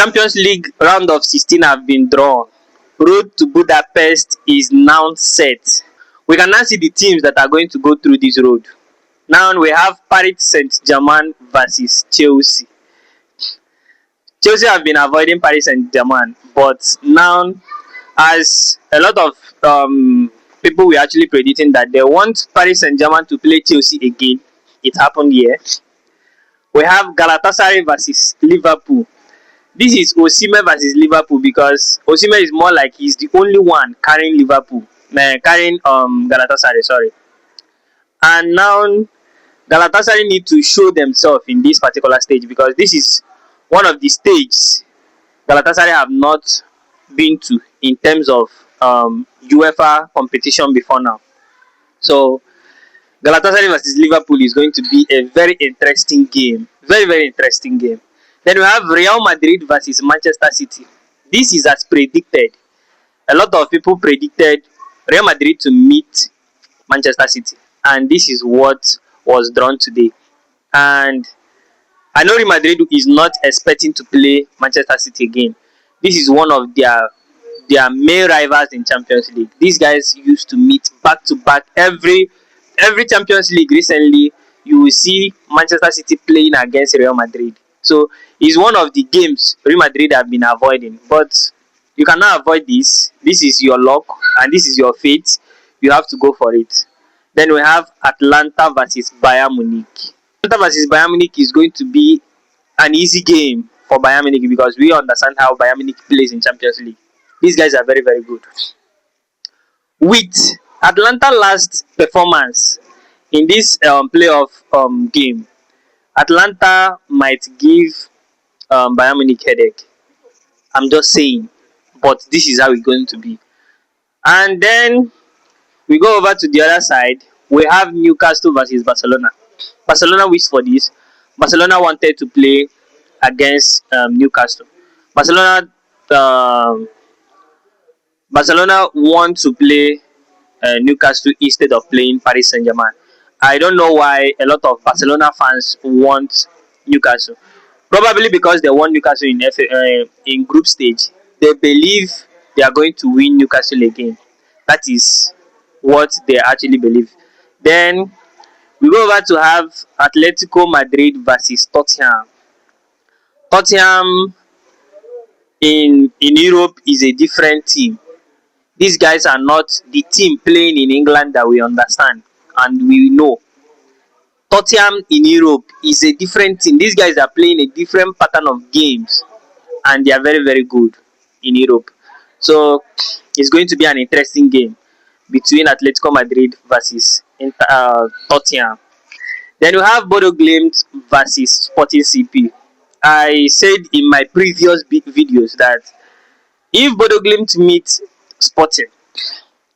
Champions League round of 16 have been drawn. Road to Budapest is now set. We can now see the teams that are going to go through this road. Now we have Paris Saint-Germain versus Chelsea. Chelsea have been avoiding Paris Saint-Germain, but now, as a lot of people were actually predicting that they want Paris Saint-Germain to play Chelsea again, it happened here. We have Galatasaray versus Liverpool. This is Osimhen versus Liverpool because Osimhen is more like he's the only one carrying Galatasaray. Sorry, and now Galatasaray need to show themselves in this particular stage because this is one of the stages Galatasaray have not been to in terms of UEFA competition before now. So Galatasaray versus Liverpool is going to be a very interesting game. Very, very interesting game. Then we have Real Madrid versus Manchester City. This is as predicted. A lot of people predicted Real Madrid to meet Manchester City. And this is what was drawn today. And I know Real Madrid is not expecting to play Manchester City again. This is one of their main rivals in Champions League. These guys used to meet back to back every Champions League. Recently, you will see Manchester City playing against Real Madrid. So it's one of the games Real Madrid have been avoiding. But you cannot avoid this. This is your luck and this is your fate. You have to go for it. Then we have Atlanta versus Bayern Munich. Atlanta versus Bayern Munich is going to be an easy game for Bayern Munich because we understand how Bayern Munich plays in Champions League. These guys are very, very good. With Atlanta last performance in this playoff game, Atlanta might give Bayern Munich headache. I'm just saying, but this is how it's going to be. And then we go over to the other side. We have Newcastle versus Barcelona. Barcelona wished for this. Barcelona wanted to play against Newcastle. Barcelona want to play Newcastle instead of playing Paris Saint-Germain. I don't know why a lot of Barcelona fans want Newcastle. Probably because they want Newcastle in group stage. They believe they are going to win Newcastle again. That is what they actually believe. Then we go over to have Atletico Madrid versus Tottenham. Tottenham in Europe is a different team. These guys are not the team playing in England that we understand and we know. Tottenham in Europe is a different team. These guys are playing a different pattern of games and they are very, very good in Europe. So it's going to be an interesting game between Atletico Madrid versus Tottenham. Then we have Bodo Glimt versus Sporting CP. I said in my previous videos that if Bodo Glimt meets Sporting,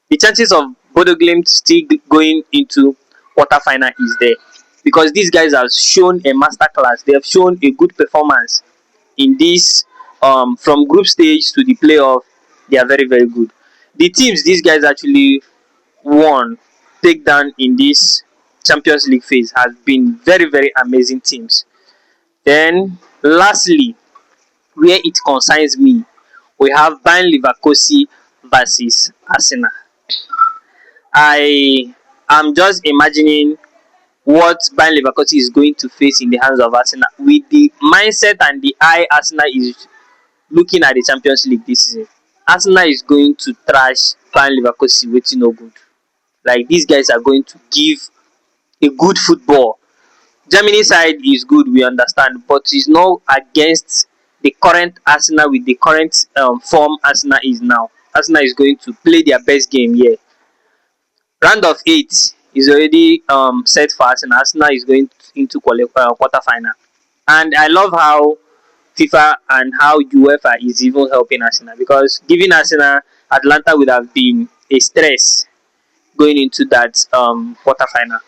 the chances of Bodo Glimt still going into quarterfinal is there because these guys have shown a masterclass. They have shown a good performance in this from group stage to the playoff. They are very, very good. The teams these guys actually won, take down in this Champions League phase has been very, very amazing teams. Then lastly, where it concerns me, we have Bayern Leverkusen versus Arsenal. I am just imagining what Bayern Leverkusen is going to face in the hands of Arsenal with the mindset and the eye Arsenal is looking at the Champions League this season. Arsenal is going to trash Bayern Leverkusen with no good. Like these guys are going to give a good football. Germany side is good, we understand, but it's not against the current Arsenal with the current form Arsenal is now. Arsenal is going to play their best game here. Round of 8 is already set for Arsenal. Arsenal is going into quarterfinal. And I love how FIFA and how UEFA is even helping Arsenal because giving Arsenal, Atlanta would have been a stress going into that quarterfinal.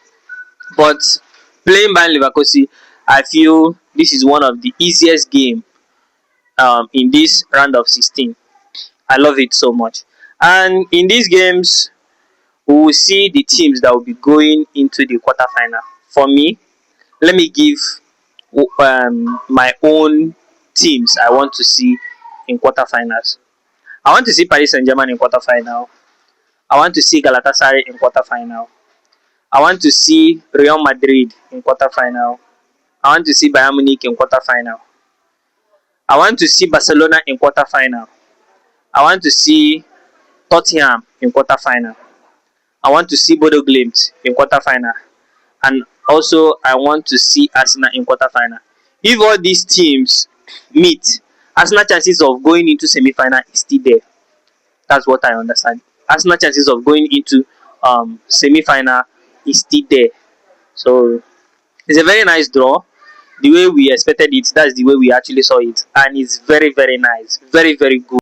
But playing Bayern Leverkusen, I feel this is one of the easiest game in this round of 16. I love it so much. And in these games, we will see the teams that will be going into the quarterfinal. For me, let me give my own teams I want to see in quarterfinals. I want to see Paris Saint-Germain in quarterfinal. I want to see Galatasaray in quarterfinal. I want to see Real Madrid in quarterfinal. I want to see Bayern Munich in quarterfinal. I want to see Barcelona in quarterfinal. I want to see Tottenham in quarterfinal. I want to see Bodo Glimt in quarterfinal. And also I want to see Arsenal in quarterfinal. If all these teams meet, Arsenal chances of going into semi-final is still there. That's what I understand. Arsenal chances of going into semi-final is still there. So it's a very nice draw. The way we expected it, that's the way we actually saw it, and it's very very nice, very very good.